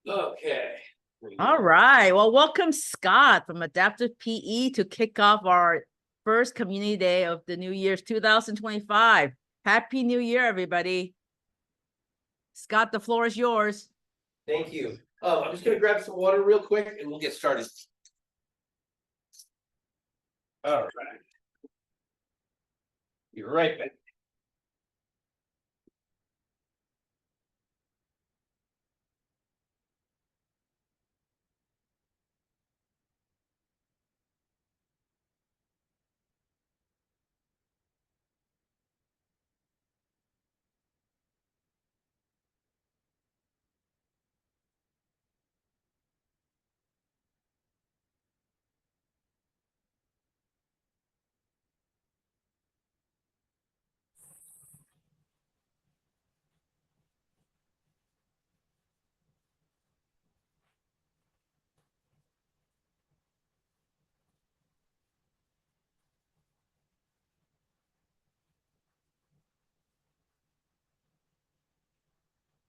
Okay. All right. Well, welcome Scott from Adaptive PE to kick off our first community day of the new year's 2025. Happy New Year, everybody. Scott, the floor is yours. Thank you. I'm just going to grab some water real quick and we'll get started. All right. You're right back.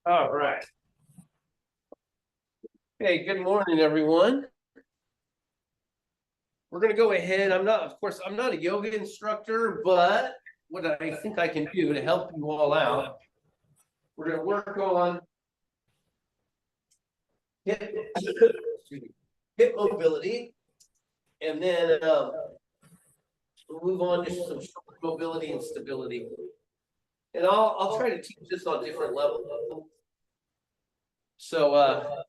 All right. Hey, good morning, everyone. We're going to go ahead. I'm not a yoga instructor, but what I think I can do to help you all out, we're going to work on hip mobility, and then we'll move on to some shoulder mobility and stability. And I'll try to teach this on different levels. So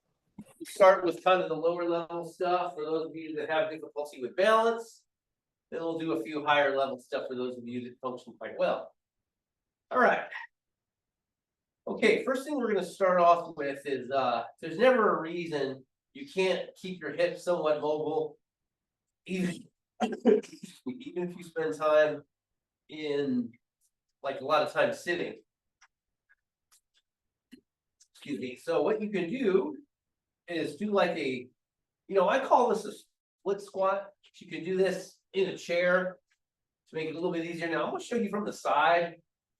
we start with kind of the lower level stuff for those of you that have difficulty with balance. Then we'll do a few higher level stuff for those of you that function quite well. All right. Okay, first thing we're going to start off with is there's never a reason you can't keep your hips somewhat mobile, even if you spend time in, like, a lot of time sitting. Excuse me. So what you can do is do like I call this a split squat. You can do this in a chair to make it a little bit easier. Now I'm going to show you from the side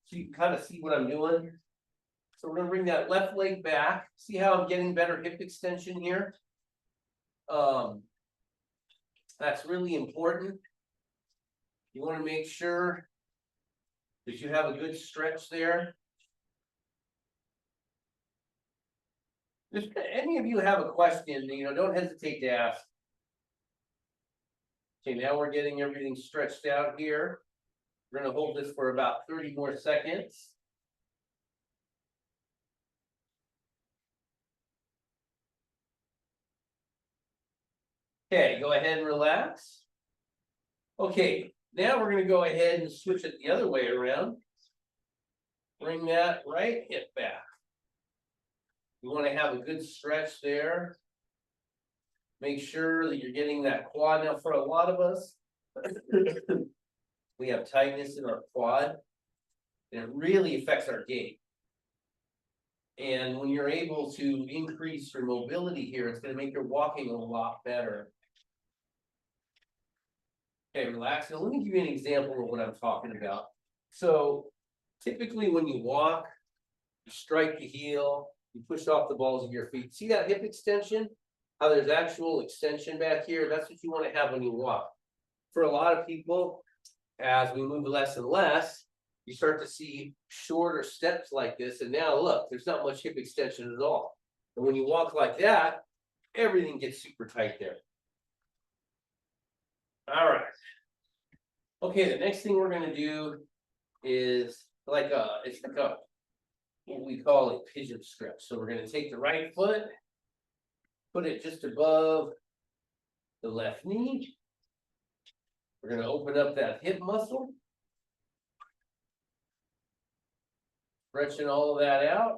so you can kind of see what I'm doing. So we're going to bring that left leg back. See how I'm getting better hip extension here? That's really important. You want to make sure that you have a good stretch there. If any of you have a question, don't hesitate to ask. Okay, now we're getting everything stretched out here. We're going to hold this for about 30 more seconds. Okay, go ahead and relax. Okay, now we're going to go ahead and switch it the other way around. Bring that right hip back. You want to have a good stretch there. Make sure that you're getting that quad. Now, for a lot of us, we have tightness in our quad, and it really affects our gait. And when you're able to increase your mobility here, it's going to make your walking a lot better. Okay, relax. Now, let me give you an example of what I'm talking about. So, typically when you walk, you strike the heel, you push off the balls of your feet. See that hip extension? How there's actual extension back here? That's what you want to have when you walk. For a lot of people, as we move less and less, you start to see shorter steps like this. And now look, there's not much hip extension at all. And when you walk like that, everything gets super tight there. All right. Okay, the next thing we're going to do is what we call a pigeon stretch. So we're going to take the right foot, put it just above the left knee. We're going to open up that hip muscle, stretching all of that out.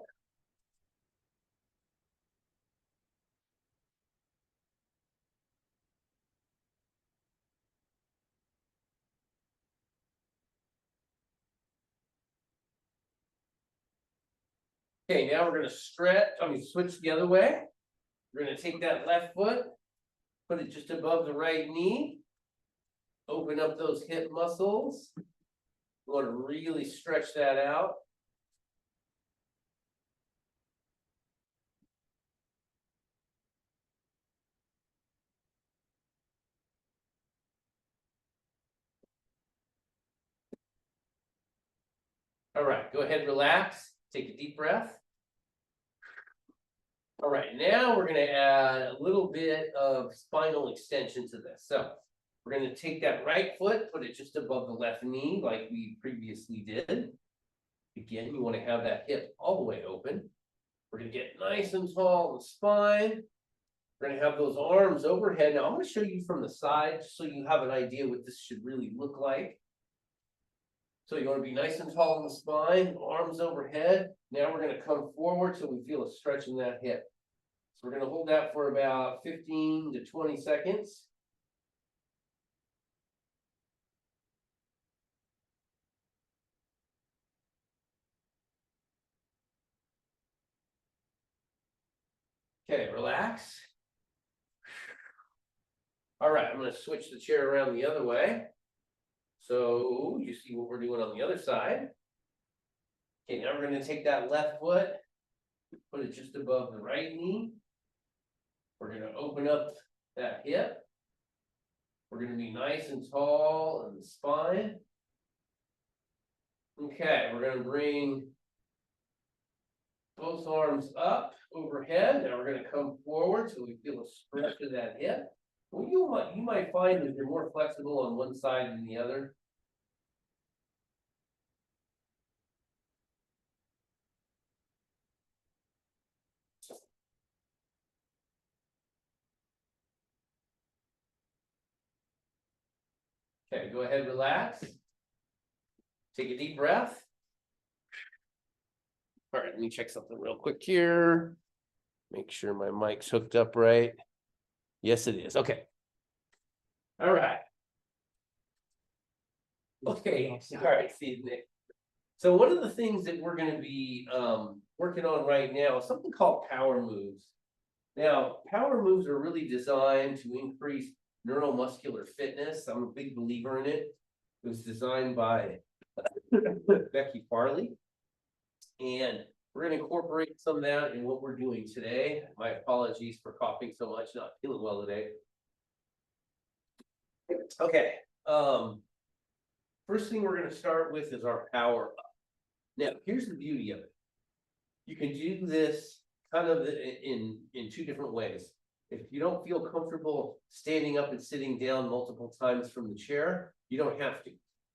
Okay, now we're going to switch the other way. We're going to take that left foot, put it just above the right knee, open up those hip muscles. We want to really stretch that out. All right, go ahead, relax, take a deep breath. All right, now we're gonna add a little bit of spinal extension to this. So we're gonna take that right foot, put it just above the left knee like we previously did. Again, you wanna have that hip all the way open. We're gonna get nice and tall in the spine. We're gonna have those arms overhead. Now I'm gonna show you from the side, just so you have an idea what this should really look like. So you wanna be nice and tall in the spine, arms overhead. Now we're gonna come forward so we feel a stretch in that hip. So we're gonna hold that for about 15 to 20 seconds. Okay, relax. All right, I'm gonna switch the chair around the other way. So you see what we're doing on the other side. Okay, now we're gonna take that left foot, put it just above the right knee. We're gonna open up that hip. We're gonna be nice and tall in the spine. Okay, we're gonna bring both arms up overhead. Now we're gonna come forward so we feel a stretch of that hip. Well, you might find that you're more flexible on one side than the other. Okay, go ahead, relax. Take a deep breath. All right, let me check something real quick here. Make sure my mic's hooked up right. Yes, it is. Okay. All right. Okay, all right, Steve, Nick. So one of the things that we're gonna be working on right now is something called power moves. Now, power moves are really designed to increase neuromuscular fitness. I'm a big believer in it. It was designed by Becky Farley. And we're gonna incorporate some of that in what we're doing today. My apologies for coughing so much, not feeling well today. Okay, first thing we're gonna start with is our power up. Now, here's the beauty of it. You can do this kind of in two different ways. If you don't feel comfortable standing up and sitting down multiple times from the chair, you don't have to.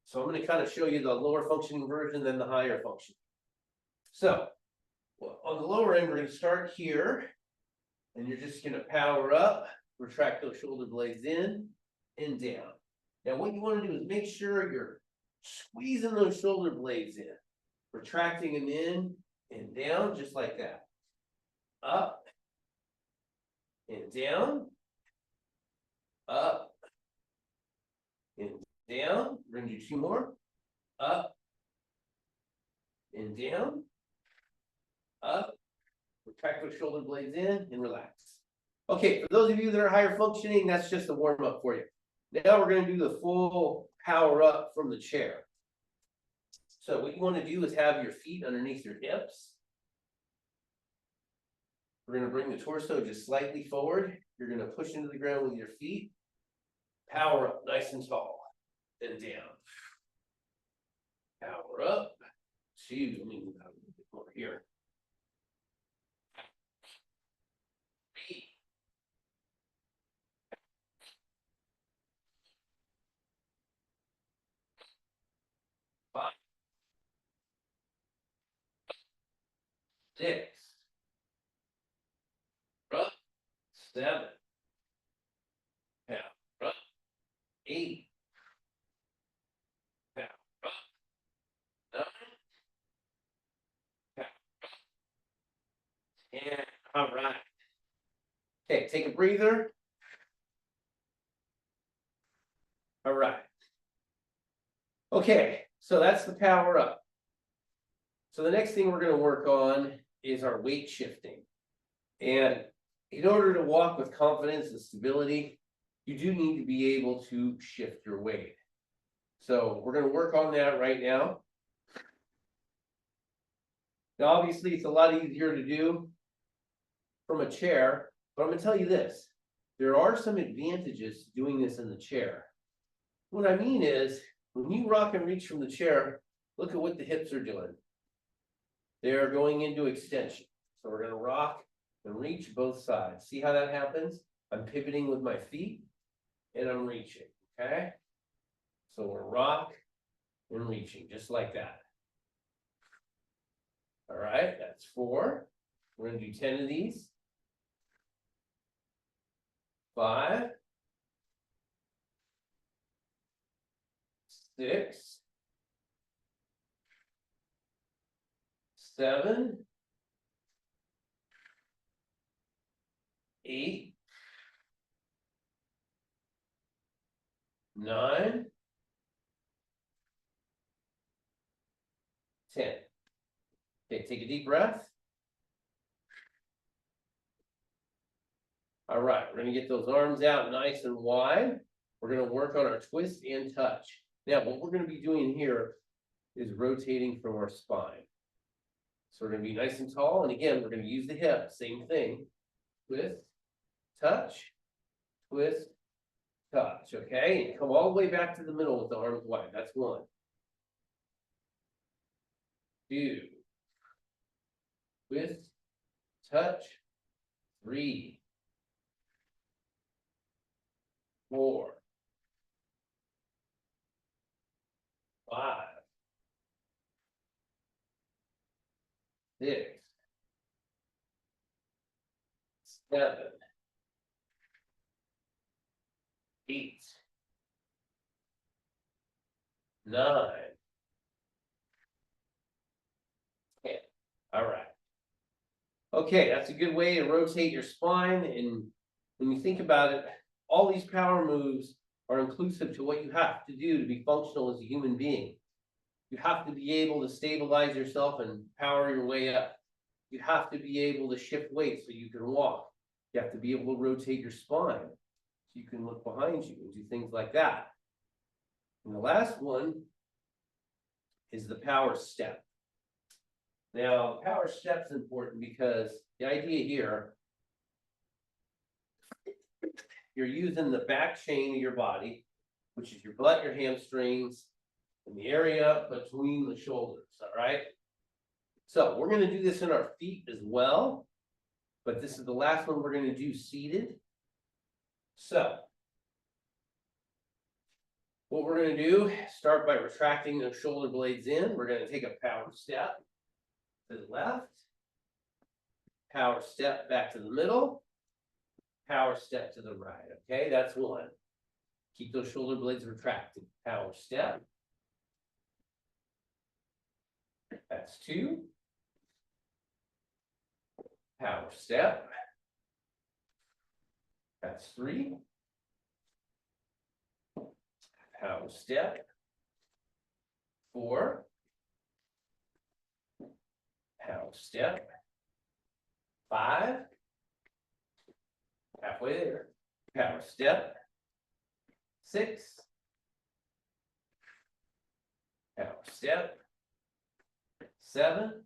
So I'm gonna kind of show you the lower functioning version, then the higher function. So, well, on the lower end, we're gonna start here, and you're just gonna power up, retract those shoulder blades in and down. Now, what you wanna do is make sure you're squeezing those shoulder blades in, retracting them in and down, just like that. Up and down, up and down. We're gonna do two more. Up and down, up, retract those shoulder blades in and relax. Okay, for those of you that are higher functioning, that's just a warm up for you. Now we're gonna do the full power up from the chair. So what you wanna do is have your feet underneath your hips. We're gonna bring the torso just slightly forward. You're gonna push into the ground with your feet. Power up nice and tall, then down. Power up. Two, let me move out a little bit more here. 3, 5, 6, 7, 8, 9, and all right. Okay, take a breather. All right. Okay, so that's the power up. So the next thing we're going to work on is our weight shifting. And in order to walk with confidence and stability, you do need to be able to shift your weight. So we're going to work on that right now. Now, obviously, it's a lot easier to do from a chair, but I'm going to tell you this. There are some advantages to doing this in the chair. What I mean is, when you rock and reach from the chair, look at what the hips are doing. they're going into extension. So we're gonna rock and reach both sides. See how that happens? I'm pivoting with my feet and I'm reaching, okay? So we're rock and reaching, just like that. All right, that's 4. We're gonna do 10 of these. 5. 6. 7. 8. 9. 10. Okay, take a deep breath. All right, we're gonna get those arms out nice and wide. We're gonna work on our twist and touch. Now, what we're gonna be doing here is rotating from our spine. So we're gonna be nice and tall, and again, we're gonna use the hip, same thing. Twist, touch, twist, touch, okay? And come all the way back to the middle with the arms wide. That's 1. 2. Twist, touch, 3. 4. 5. 6. 7. 8. 9. 10. All right. Okay, that's a good way to rotate your spine. And when you think about it, all these power moves are inclusive to what you have to do to be functional as a human being. You have to be able to stabilize yourself and power your way up. You have to be able to shift weight so you can walk. You have to be able to rotate your spine so you can look behind you and do things like that. And the last one is the power step. Now, power step's important because the idea here, you're using the back chain of your body, which is your butt, your hamstrings, and the area between the shoulders, all right? So we're gonna do this in our feet as well, but this is the last one we're gonna do seated. So what we're gonna do, start by retracting the shoulder blades in. We're gonna take a power step to the left, power step back to the middle, power step to the right, okay? That's 1. Keep those shoulder blades retracted. Power step. That's 2. Power step. That's 3. Power step. 4. Power step. 5. Halfway there. Power step. 6. Power step. 7.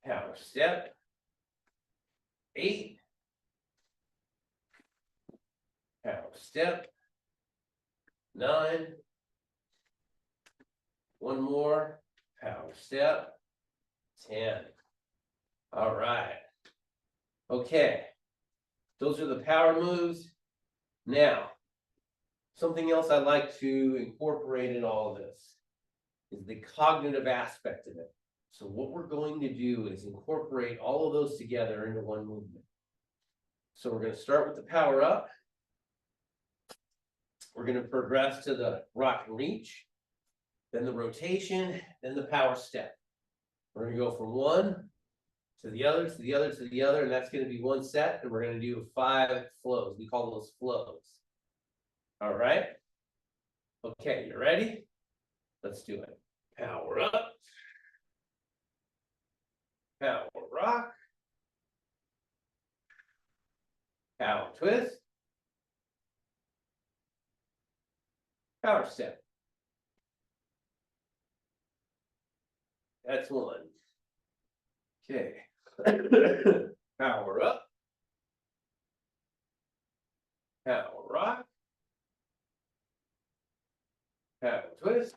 Power step. 8. Power step. 9. 1 more. Power step. 10. All right. Okay. Those are the power moves. Now, something else I like to incorporate in all of this is the cognitive aspect of it. So what we're going to do is incorporate all of those together into one movement. So we're going to start with the power up. We're going to progress to the rock and reach, then the rotation, then the power step. We're going to go from 1 to the other, to the other, to the other, and that's going to be 1 set, and we're going to do 5 flows. We call those flows. All right? Okay, you ready? Let's do it. Power up. Power rock. Power twist. Power step. That's 1. Okay. Power up. Power rock. Power twist.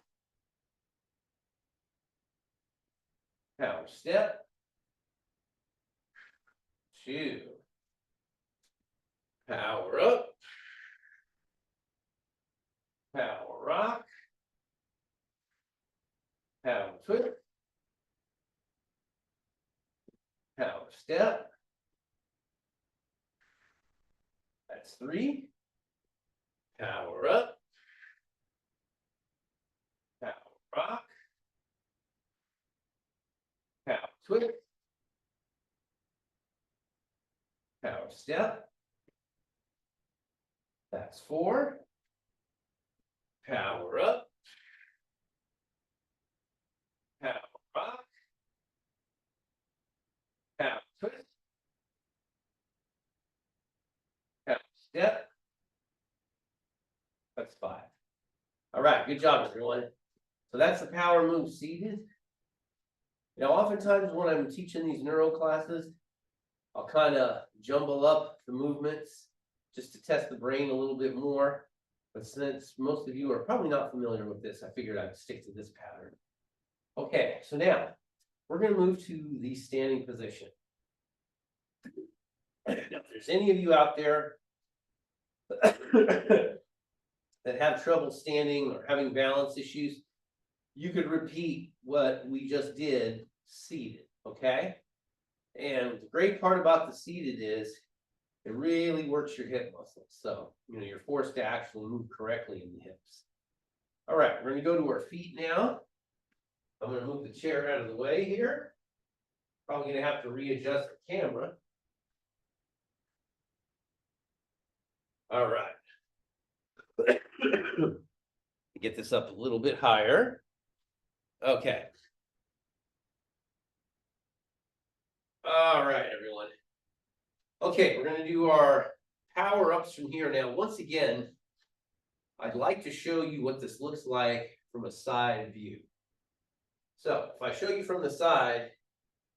2. Power up. Power rock. Power twist. Power step. That's 3. Power up. Power rock. Power twist. Power step. That's 4. Power up. Power rock. Power twist. Power step. That's 5. All right, good job, everyone. So that's the power move seated. Now, oftentimes when I'm teaching these neuro classes, I'll kind of jumble up the movements just to test the brain a little bit more. But since most of you are probably not familiar with this, I figured I'd stick to this pattern. Okay, so now we're going to move to the standing position. Now, if there's any of you out there that have trouble standing or having balance issues, you could repeat what we just did seated, okay? And the great part about the seated is it really works your hip muscles. So, you're forced to actually move correctly in the hips. All right, we're going to go to our feet now. I'm going to move the chair out of the way here. Probably going to have to readjust the camera. All right. Get this up a little bit higher. Okay. All right, everyone. Okay, we're going to do our power ups from here. Now, once again, I'd like to show you what this looks like from a side view. So if I show you from the side,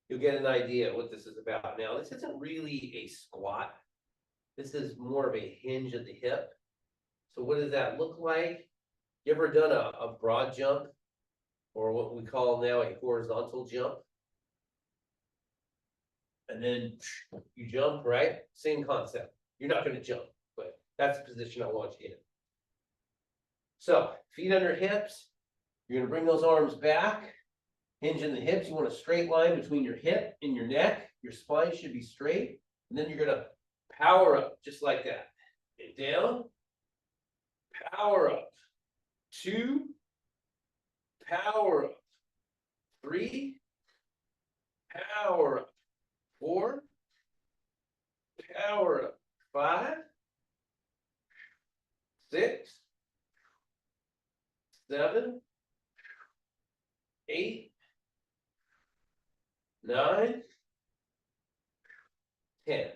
you'll get an idea of what this is about. Now, this isn't really a squat. This is more of a hinge at the hip. So what does that look like? You ever done a broad jump, or what we call now a horizontal jump? And then you jump, right? Same concept. You're not going to jump, but that's the position I want you in. So feet under hips. You're going to bring those arms back. Hinge in the hips. You want a straight line between your hip and your neck. Your spine should be straight. And then you're going to power up just like that. Get down. Power up. 2. Power up. 3. Power up. 4. Power up. 5. 6. 7. 8. 9. 10.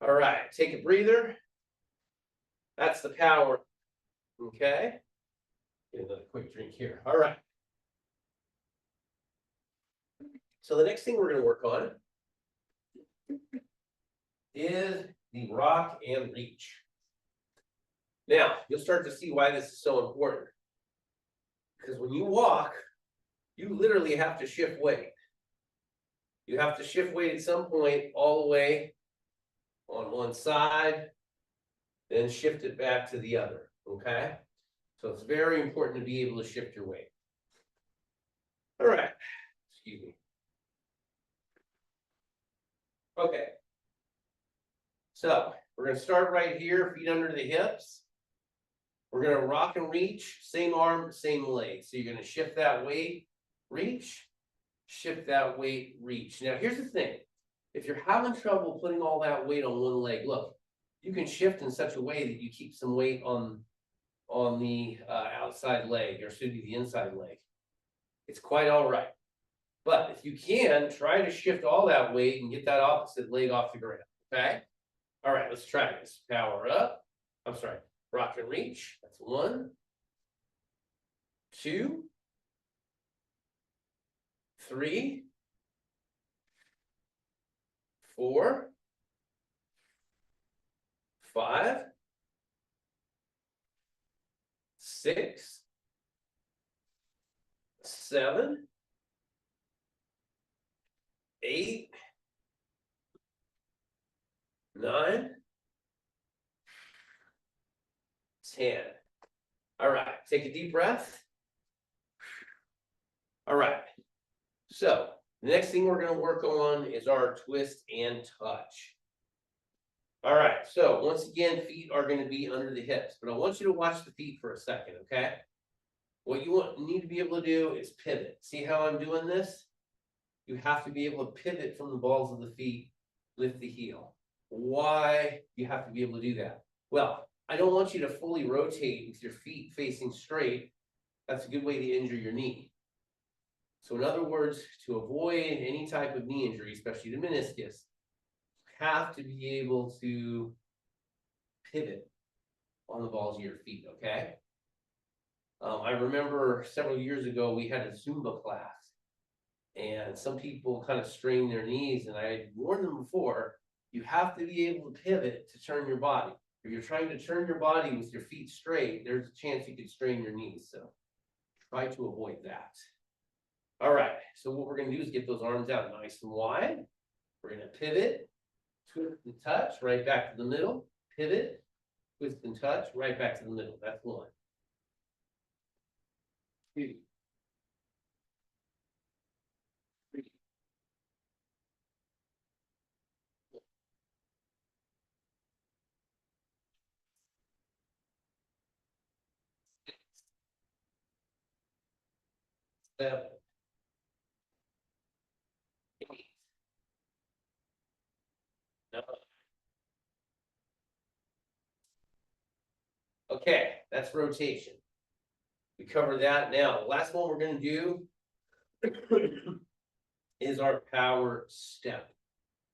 All right, take a breather. That's the power. Okay. Get another quick drink here. All right. So the next thing we're going to work on is the rock and reach. Now, you'll start to see why this is so important. Because when you walk, you literally have to shift weight. You have to shift weight at some point all the way on one side, then shift it back to the other, okay? So it's very important to be able to shift your weight. All right, excuse me. Okay. So we're going to start right here, feet under the hips. We're going to rock and reach, same arm, same leg. So you're going to shift that weight, reach, shift that weight, reach. Now here's the thing. If you're having trouble putting all that weight on one leg, look, you can shift in such a way that you keep some weight on the outside leg, or should be the inside leg. It's quite all right. But if you can, try to shift all that weight and get that opposite leg off the ground, okay? All right, let's try this. Power up. I'm sorry, rock and reach. That's 1, 2, 3, 4, 5, 6, 7, 8, 9, 10. All right, take a deep breath. All right. So the next thing we're going to work on is our twist and touch. All right, so once again, feet are going to be under the hips, but I want you to watch the feet for a second, okay? What you need to be able to do is pivot. See how I'm doing this? You have to be able to pivot from the balls of the feet, lift the heel. Why do you have to be able to do that? Well, I don't want you to fully rotate with your feet facing straight. That's a good way to injure your knee. So in other words, to avoid any type of knee injury, especially the meniscus, you have to be able to pivot on the balls of your feet, okay? I remember several years ago, we had a Zumba class, and some people kind of strained their knees, and I had warned them before, you have to be able to pivot to turn your body. If you're trying to turn your body with your feet straight, there's a chance you could strain your knees, so try to avoid that. All right, so what we're going to do is get those arms out nice and wide. We're going to pivot, twist and touch, right back to the middle, pivot, twist and touch, right back to the middle. That's 1, 2, 3. Seven, 8, 9. Okay, that's rotation. We covered that. Now, the last one we're going to do is our power step.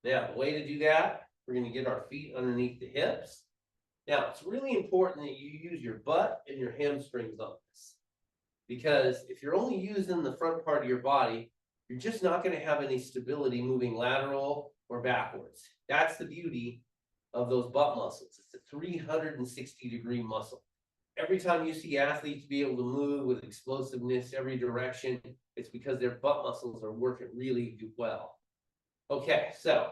Now, the way to do that, we're going to get our feet underneath the hips. Now, it's really important that you use your butt and your hamstrings on this, because if you're only using the front part of your body, you're just not going to have any stability moving lateral or backwards. That's the beauty of those butt muscles. It's a 360-degree muscle. Every time you see athletes be able to move with explosiveness every direction, it's because their butt muscles are working really well. Okay, so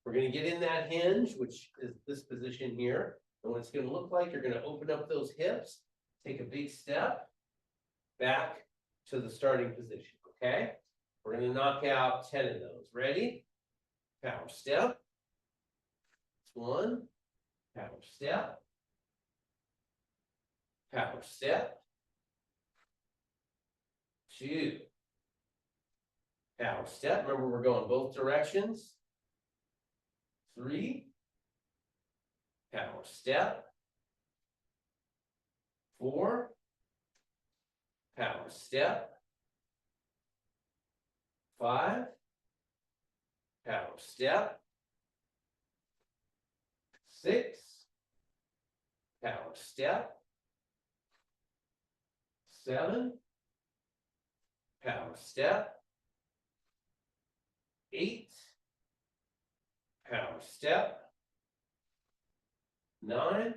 we're going to get in that hinge, which is this position here. And what it's going to look like, you're going to open up those hips, take a big step back to the starting position, okay? We're going to knock out 10 of those. Ready? Power step. 1, power step. Power step. 2. Power step. Remember, we're going both directions. 3. Power step. 4. Power step. 5. Power step. 6. Power step. 7. Power step. 8. Power step. 9.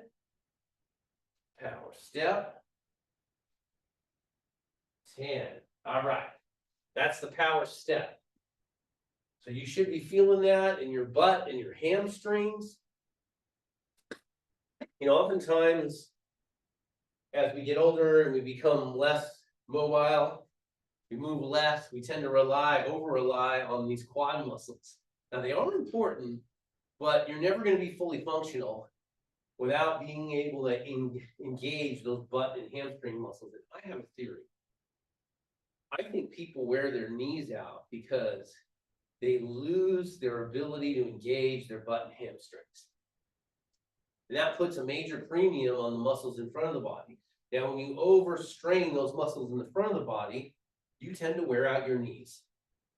Power step. 10. All right. That's the power step. So you should be feeling that in your butt and your hamstrings. You know, oftentimes as we get older and we become less mobile, we move less, we tend to over rely on these quad muscles. Now they are important, but you're never going to be fully functional without being able to engage those butt and hamstring muscles. And I have a theory. I think people wear their knees out because they lose their ability to engage their butt and hamstrings. And that puts a major premium on the muscles in front of the body. Now, when you overstrain those muscles in the front of the body, you tend to wear out your knees.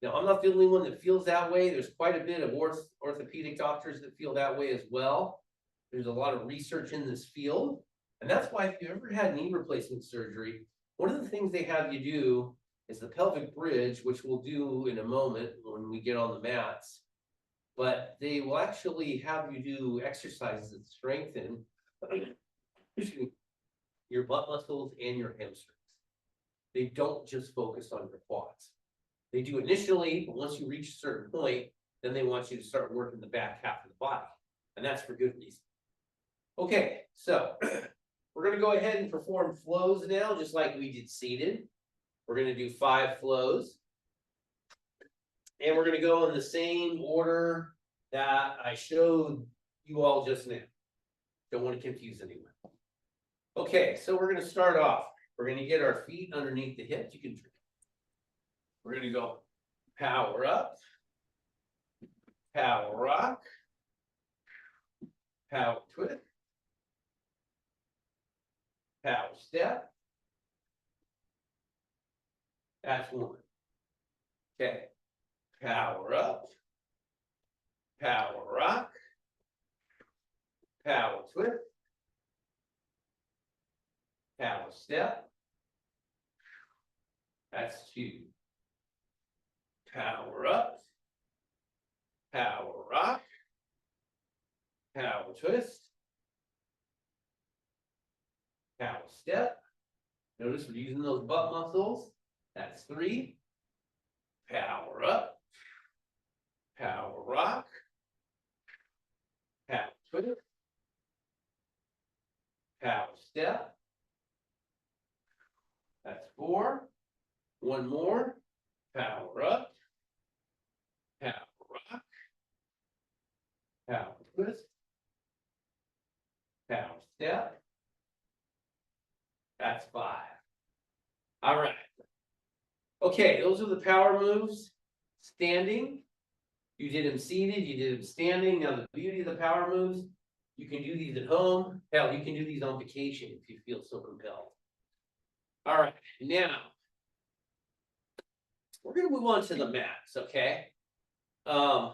Now, I'm not the only one that feels that way. There's quite a bit of orthopedic doctors that feel that way as well. There's a lot of research in this field. And that's why if you ever had knee replacement surgery, one of the things they have you do is the pelvic bridge, which we'll do in a moment when we get on the mats. But they will actually have you do exercises that strengthen your butt muscles and your hamstrings. They don't just focus on your quads. They do initially, but once you reach a certain point, then they want you to start working the back half of the body. And that's for good reason. Okay, so we're gonna go ahead and perform flows now, just like we did seated. We're gonna do 5 flows. And we're gonna go in the same order that I showed you all just now. Don't want to confuse anyone. Okay, so we're gonna start off. We're gonna get our feet underneath the hips. You can. We're gonna go power up, power rock, power twist, power step. That's 1. Okay, power up, power rock, power twist, power step. That's 2. Power up, power rock, power twist, power step. Notice we're using those butt muscles. That's 3. Power up, power rock, power twist, power step. That's 4. 1 more. Power up, power rock, power twist, power step. That's 5. All right. Okay, those are the power moves. Standing. You did them seated, you did them standing. Now the beauty of the power moves, you can do these at home. Hell, you can do these on vacation if you feel so compelled. All right, now we're gonna move on to the mats, okay? I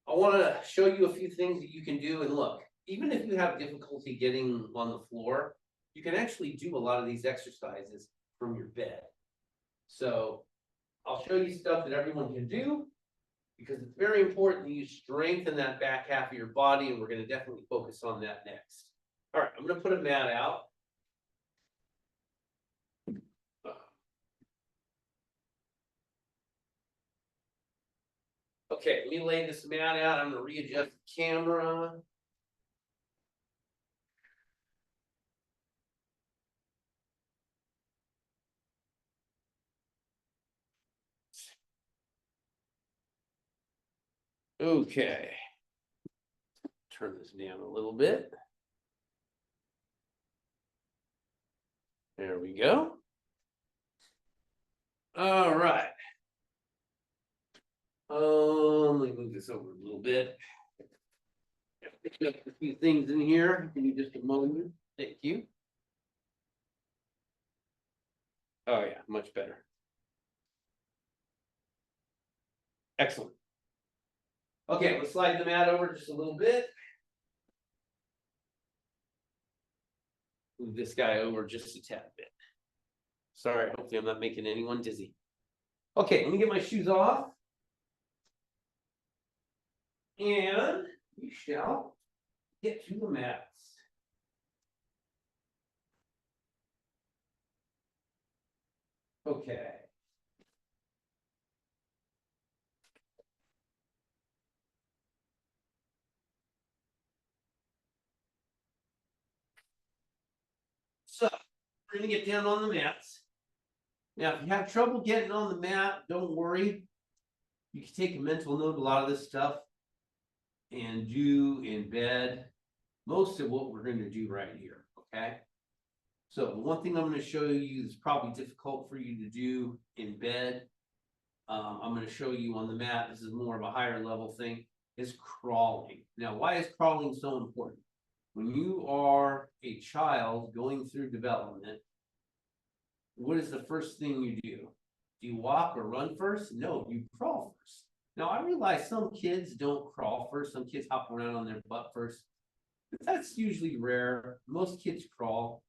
want to show you a few things that you can do. And look, even if you have difficulty getting on the floor, you can actually do a lot of these exercises from your bed. So I'll show you stuff that everyone can do because it's very important that you strengthen that back half of your body, and we're going to definitely focus on that next. All right, I'm going to put a mat out. Okay, let me lay this mat out. I'm going to readjust the camera. Okay. Turn this down a little bit. There we go. All right. Let me move this over a little bit. Got a few things in here. Give me just a moment. Thank you. Oh yeah, much better. Excellent. Okay, let's slide the mat over just a little bit. Move this guy over just a tad bit. Sorry, hopefully I'm not making anyone dizzy. Okay, let me get my shoes off. And we shall get to the mats. Okay. So we're gonna get down on the mats. Now, if you have trouble getting on the mat, don't worry. You can take a mental note of a lot of this stuff and do in bed most of what we're going to do right here. Okay. So the one thing I'm going to show you is probably difficult for you to do in bed. I'm going to show you on the mat. This is more of a higher level thing, is crawling. Now, why is crawling so important? When you are a child going through development, what is the first thing you do? Do you walk or run first? No, you crawl first. Now, I realize some kids don't crawl first. Some kids hop around on their butt first. But that's usually rare. Most kids crawl.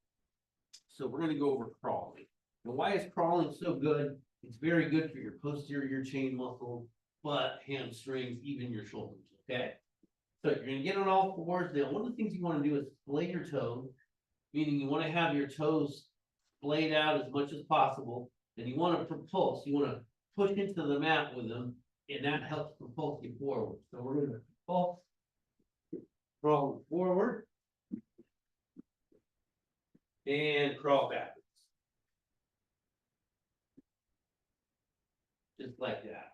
So we're going to go over crawling. And why is crawling so good? It's very good for your posterior chain muscle, butt, hamstrings, even your shoulders, okay? So you're going to get on all fours. Now, one of the things you want to do is splay your toes, meaning you want to have your toes splayed out as much as possible. And you want to propulse. You want to push into the mat with them, and that helps propulse you forward. So we're going to propulse Crawl forward. And crawl backwards. Just like that.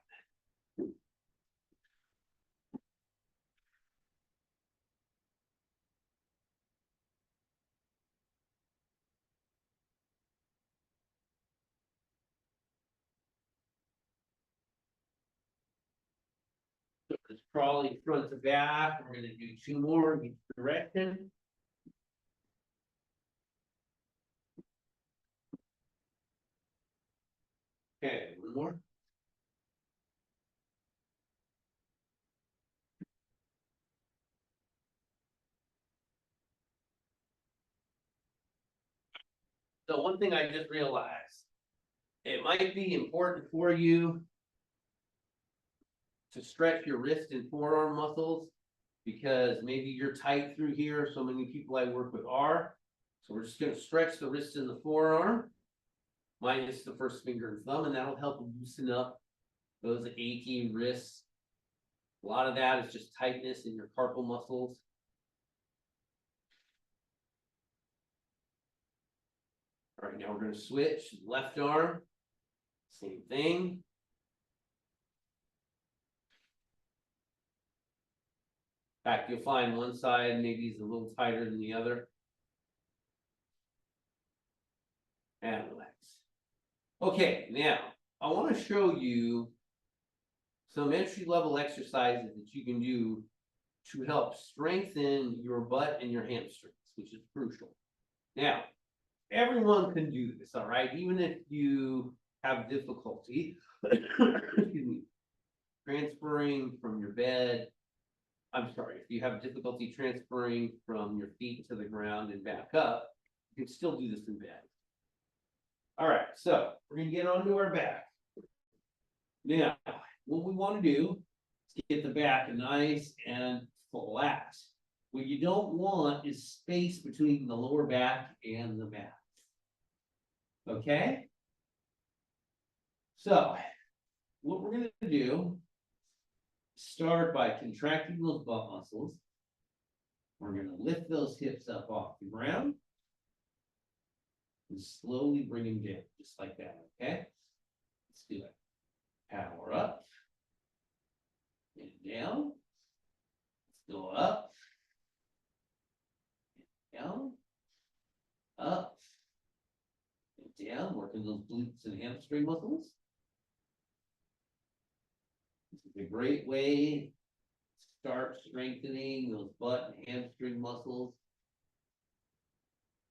So it's crawling front to back. We're gonna do 2 more in each direction. Okay, 1 more. So one thing I just realized, it might be important for you to stretch your wrist and forearm muscles because maybe you're tight through here. So many people I work with are. So we're just going to stretch the wrist and the forearm, minus the first finger and thumb, and that'll help loosen up those achy wrists. A lot of that is just tightness in your carpal muscles. All right, now we're going to switch left arm. Same thing. In fact, you'll find one side maybe is a little tighter than the other. And relax. Okay, now I want to show you some entry-level exercises that you can do to help strengthen your butt and your hamstrings, which is crucial. Now, everyone can do this, all right? Even if you have difficulty, excuse me, transferring from your bed. I'm sorry, if you have difficulty transferring from your feet to the ground and back up, you can still do this in bed. All right, so we're gonna get onto our back. Now, what we want to do is get the back nice and flat. What you don't want is space between the lower back and the mat. Okay? So, what we're going to do, start by contracting those butt muscles. We're going to lift those hips up off the ground and slowly bring them down, just like that, okay? Let's do it. Power up and down. Let's go up and down, up and down, working those glutes and hamstring muscles. This is a great way to start strengthening those butt and hamstring muscles.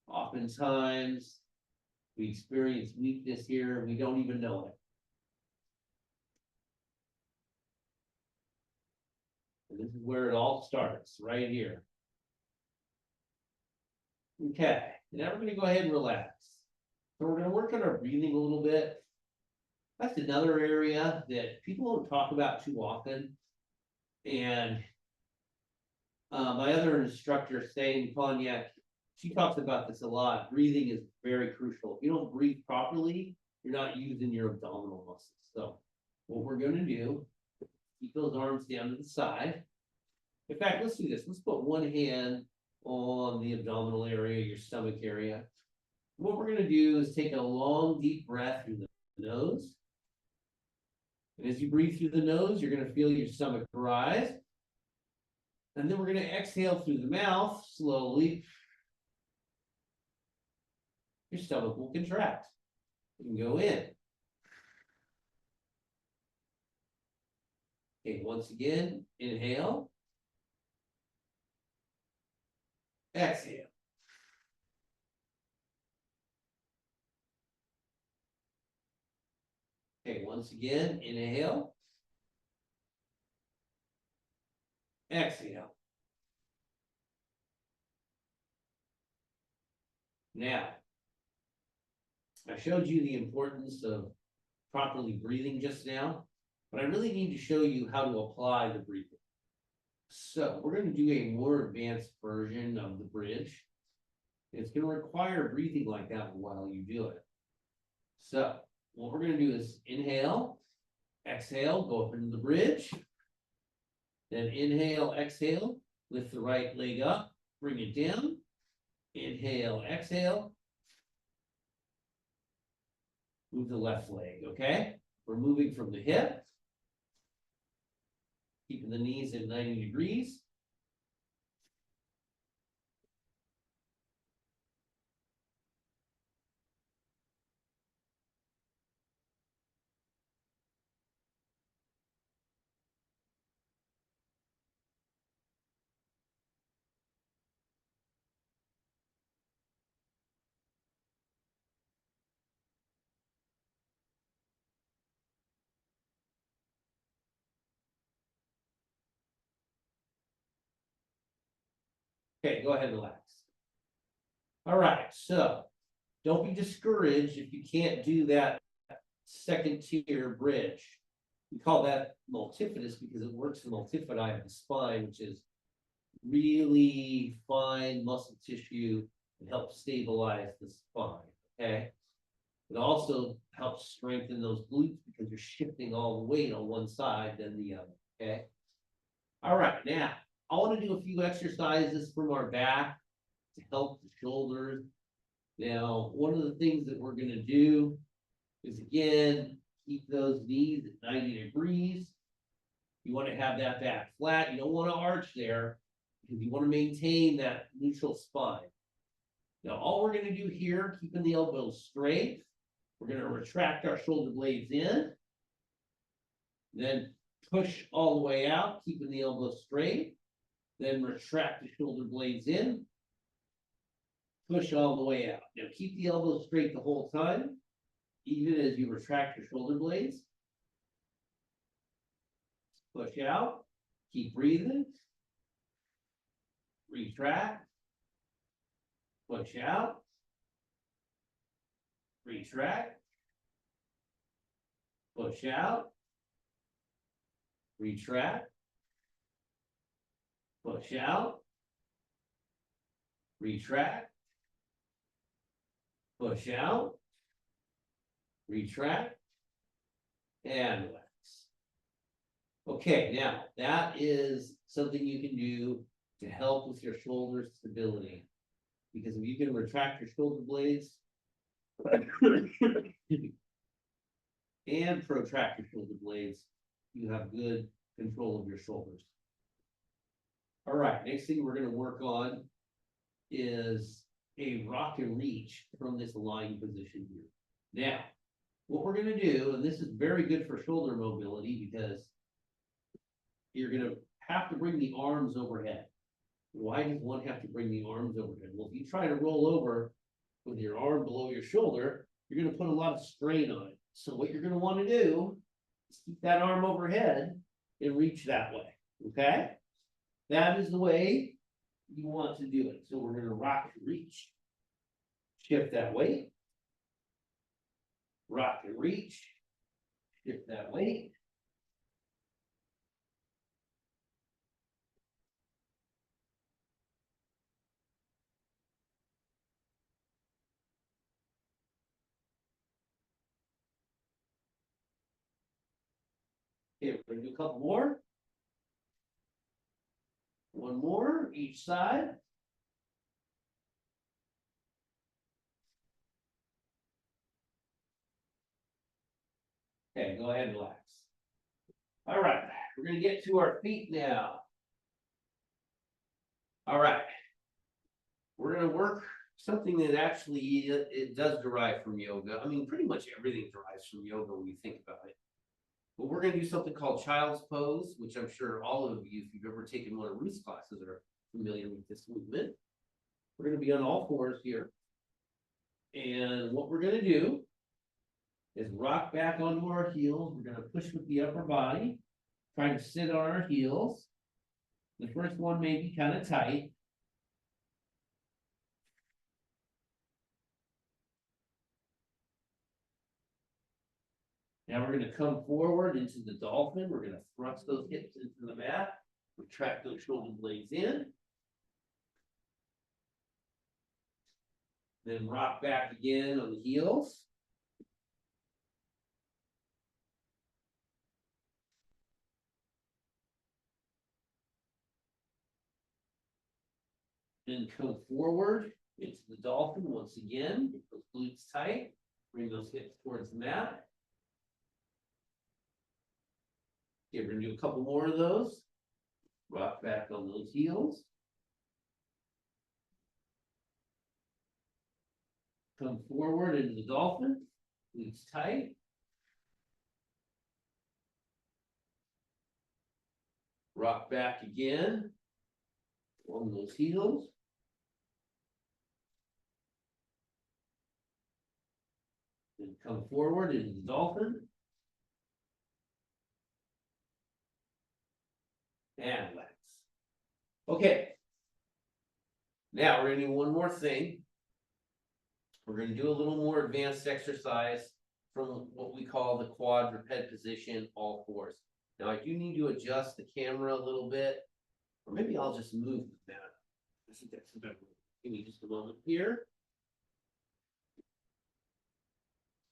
Oftentimes, we experience weakness here and we don't even know it. And this is where it all starts, right here. Okay, now we're going to go ahead and relax. So we're going to work on our breathing a little bit. That's another area that people don't talk about too often. And my other instructor, Sane Ponyak, she talks about this a lot. Breathing is very crucial. If you don't breathe properly, you're not using your abdominal muscles. So what we're going to do, keep those arms down to the side. In fact, let's do this. Let's put one hand on the abdominal area, your stomach area. What we're going to do is take a long, deep breath through the nose. And as you breathe through the nose, you're going to feel your stomach rise. And then we're going to exhale through the mouth slowly. Your stomach will contract and go in. Okay, once again, inhale. Exhale. Okay, once again, inhale. Exhale. Now, I showed you the importance of properly breathing just now, but I really need to show you how to apply the breathing. So we're going to do a more advanced version of the bridge. It's going to require breathing like that while you do it. So what we're going to do is inhale, exhale, go up into the bridge. Then inhale, exhale, Lift the right leg up, bring it down. Inhale, exhale. Move the left leg, okay? We're moving from the hip. Keeping the knees at 90 degrees. Okay, go ahead and relax. All right, so don't be discouraged if you can't do that second tier bridge. We call that multifidus because it works the multifidi of the spine, which is really fine muscle tissue and helps stabilize the spine. Okay. It also helps strengthen those glutes because you're shifting all the weight on one side than the other. Okay. All right, now I want to do a few exercises from our back to help the shoulders. Now, one of the things that we're going to do is, again, keep those knees at 90 degrees. You want to have that back flat. You don't want to arch there because you want to maintain that neutral spine. Now, all we're going to do here, keeping the elbows straight, we're going to retract our shoulder blades in, then push all the way out, keeping the elbows straight, then retract the shoulder blades in, push all the way out. Now, keep the elbows straight the whole time, even as you retract your shoulder blades. Push out, keep breathing, retract, push out, retract, push out, retract, push out, retract, push out, retract, and relax. Okay, now that is something you can do to help with your shoulder stability. Because if you can retract your shoulder blades and protract your shoulder blades, you have good control of your shoulders. All right, next thing we're going to work on is a rock and reach from this lying position here. Now, what we're going to do, and this is very good for shoulder mobility because you're going to have to bring the arms overhead. Why does one have to bring the arms overhead? Well, if you try to roll over with your arm below your shoulder, you're going to put a lot of strain on it. So what you're going to want to do is keep that arm overhead and reach that way. Okay? That is the way you want to do it. So we're going to rock and reach. Shift that weight. Rock and reach. Shift that weight. Okay, we're going to do a couple more. One more each side. Okay, go ahead and relax. All right, we're going to get to our feet now. All right, we're going to work something that actually it does derive from yoga. I mean, pretty much everything derives from yoga when you think about it. But we're going to do something called child's pose, which I'm sure all of you, if you've ever taken one of Ruth's classes, are familiar with this movement. We're going to be on all fours here. And what we're going to do is rock back onto our heels. We're going to push with the upper body, trying to sit on our heels. The first one may be kind of tight. Now we're going to come forward into the dolphin. We're going to thrust those hips into the mat, retract those shoulder blades in. Then rock back again on the heels. Then come forward into the dolphin once again, get those glutes tight, bring those hips towards the mat. Okay, we're gonna do a couple more of those. Rock back on those heels. Come forward into the dolphin, glutes tight. Rock back again on those heels. Then come forward into the dolphin. And relax. Okay. Now we're gonna do one more thing. We're gonna do a little more advanced exercise from what we call the quadruped position, all fours. Now I do need to adjust the camera a little bit, or maybe I'll just move the mat. I think that's a better way. Give me just a moment here.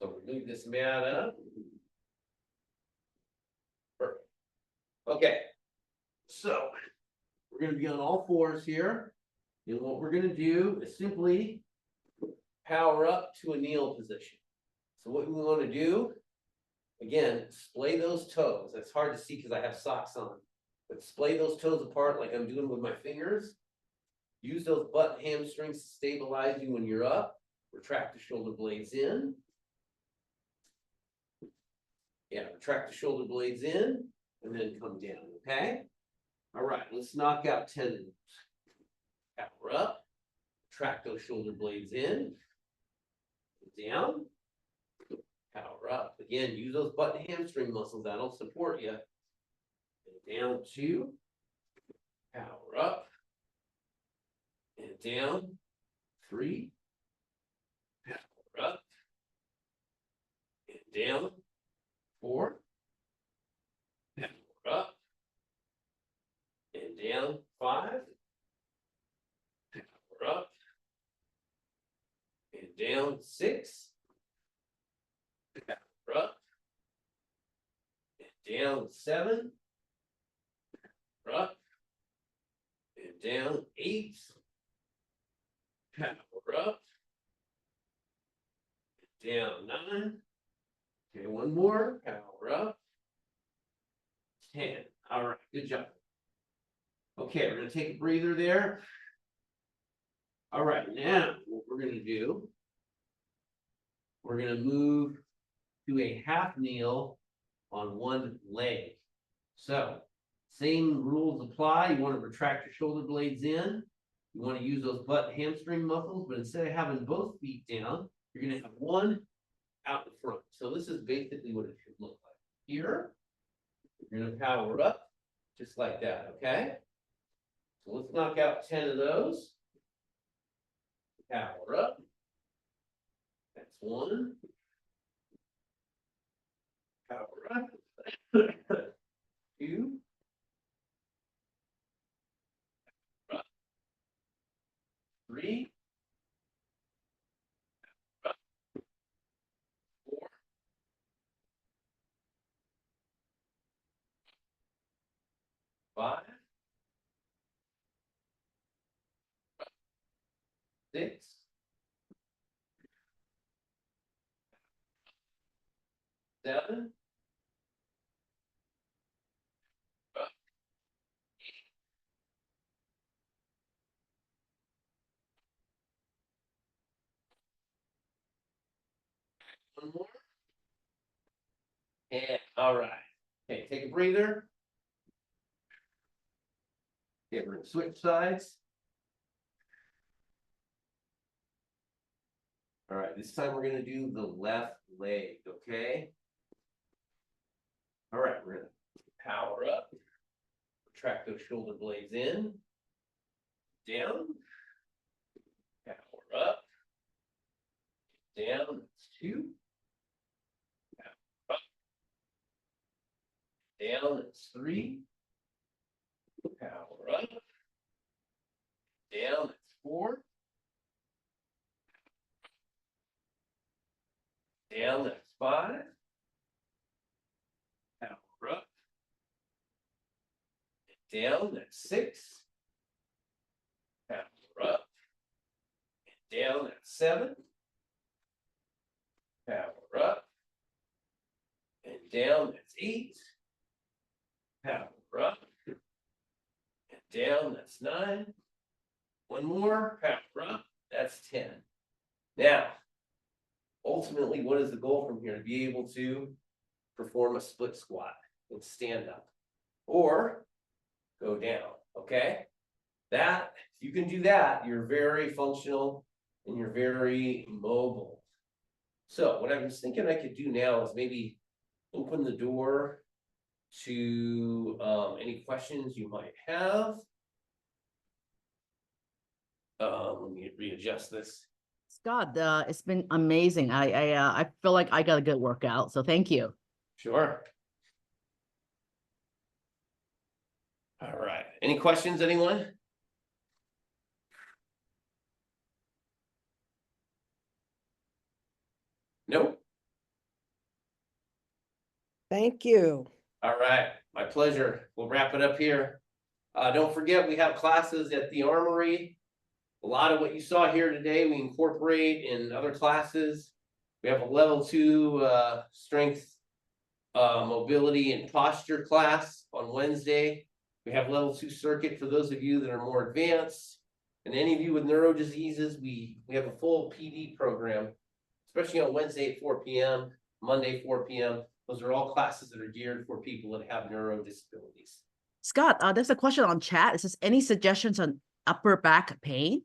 So we move this mat up. Perfect. Okay. So we're gonna be on all fours here. And what we're gonna do is simply power up to a kneel position. So what we want to do, again, splay those toes. That's hard to see because I have socks on. But splay those toes apart like I'm doing with my fingers. Use those butt hamstrings to stabilize you when you're up. Retract the shoulder blades in. Yeah, retract the shoulder blades in and then come down, okay? All right, let's knock out 10 of those. Power up, retract those shoulder blades in, down, power up. Again, use those butt and hamstring muscles, that'll support you. And down 2, power up, and down 3, power up, and down 4, power up, and down 5, power up, and down 6, power up, and down 7, power up, and down 8, power up, and down 9. Okay, one more, power up, 10. All right, good job. Okay, we're gonna take a breather there. All right, now what we're gonna do, we're gonna move to a half kneel on one leg. So same rules apply. You want to retract your shoulder blades in. You want to use those butt hamstring muscles, but instead of having both feet down, you're gonna have one out in front. So this is basically what it should look like. Here, you're gonna power up just like that, okay? So let's knock out 10 of those. Power up. That's 1. Power up. 2. Power up. 3. Power up. 4. 5. 6. 7. One more. And all right. Okay, take a breather. Okay, we're gonna switch sides. All right, this time we're gonna do the left leg, okay? All right, we're gonna power up, retract those shoulder blades in, down, power up, down, that's 2, power up, down, that's 3, power up, down, that's 4, down, that's 5, power up, down, that's 6, power down, that's 7. Power up. And down, that's 8. Power up. And down, that's 9. One more, power up, that's 10. Now, ultimately, what is the goal from here? To be able to perform a split squat and stand up or go down, okay? That, if you can do that, you're very functional and you're very mobile. So what I was thinking I could do now is maybe open the door to any questions you might have. Let me readjust this. Scott, it's been amazing. I feel like I got a good workout, so thank you. Sure. All right. Any questions, anyone? Nope. Thank you. All right. My pleasure. We'll wrap it up here. Don't forget, we have classes at the Armory. A lot of what you saw here today, we incorporate in other classes. We have a level 2 strength, mobility and posture class on Wednesday. We have level 2 circuit for those of you that are more advanced. And any of you with neuro diseases, we have a full PD program, especially on Wednesday at 4 p.m., Monday 4 p.m. Those are all classes that are geared for people that have neuro disabilities. Scott, there's a question on chat. It says, any suggestions on upper back pain?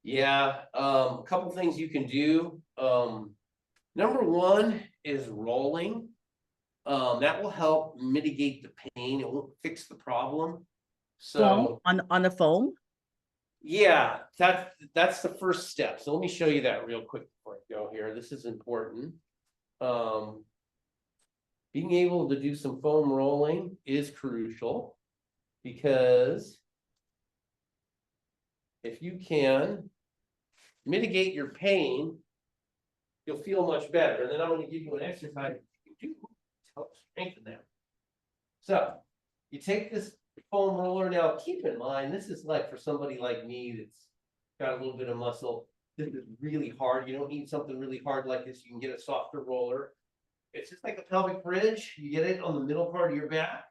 Yeah, a couple things you can do. Number 1 is rolling. That will help mitigate the pain. It won't fix the problem. So On the foam? yeah, that's the first step. So let me show you that real quick before I go here. This is important. Being able to do some foam rolling is crucial because if you can mitigate your pain, you'll feel much better. And then I'm going to give you an exercise you can do to help strengthen that. So you take this foam roller. Now, keep in mind, this is like for somebody like me that's got a little bit of muscle. This is really hard. You don't need something really hard like this. You can get a softer roller. It's just like a pelvic bridge. You get it on the middle part of your back,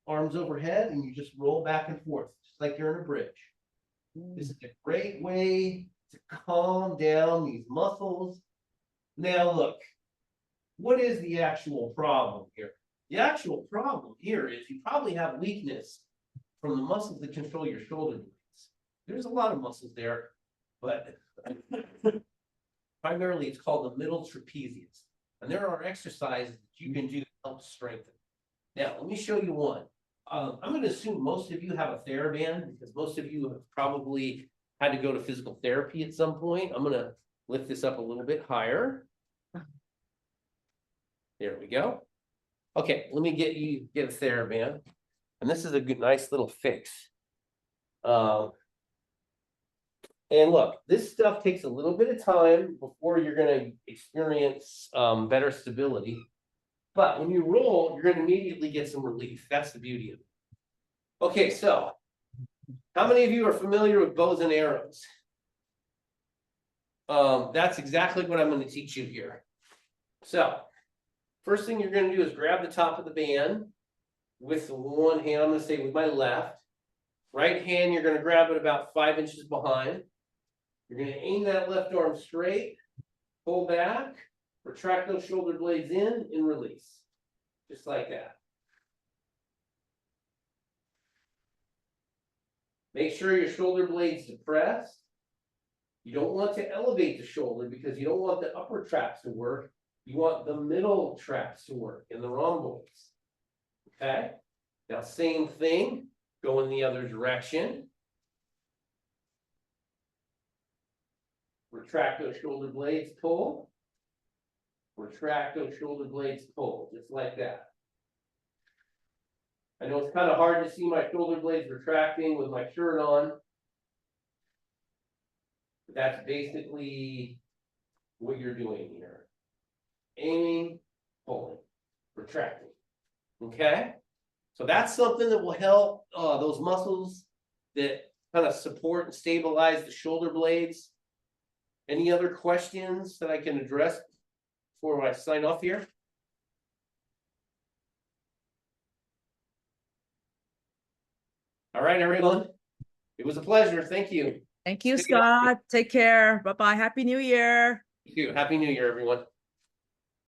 arms overhead, and you just roll back and forth, just like you're in a bridge. This is a great way to calm down these muscles. Now, look, what is the actual problem here? The actual problem here is you probably have weakness from the muscles that control your shoulder blades. There's a lot of muscles there, but primarily it's called the middle trapezius. And there are exercises that you can do to help strengthen. Now, let me show you one. I'm going to assume most of you have a TheraBand because most of you have probably had to go to physical therapy at some point. I'm going to lift this up a little bit higher. There we go. Okay, let me get a TheraBand. And this is a good, nice little fix. And look, this stuff takes a little bit of time before you're going to experience better stability. But when you roll, you're going to immediately get some relief. That's the beauty of it. Okay, so how many of you are familiar with bows and arrows? That's exactly what I'm going to teach you here. So first thing you're going to do is grab the top of the band with one hand. I'm going to say with my left. Right hand, you're going to grab it about 5 inches behind. You're going to aim that left arm straight, pull back, retract those shoulder blades in, and release. Just like that. Make sure your shoulder blade's depressed. You don't want to elevate the shoulder because you don't want the upper traps to work. You want the middle traps to work in the rhomboids. Okay? Now, same thing, go in the other direction. Retract those shoulder blades, pull. Retract those shoulder blades, pull, just like that. I know it's kind of hard to see my shoulder blades retracting with my shirt on. But that's basically what you're doing here. Aiming, pulling, retracting. Okay? So that's something that will help those muscles that kind of support and stabilize the shoulder blades. Any other questions that I can address before I sign off here? All right, everyone. It was a pleasure. Thank you. Thank you, Stay healthy. Scott. Take care. Bye-bye. Happy New Year. Thank you. Happy New Year, everyone.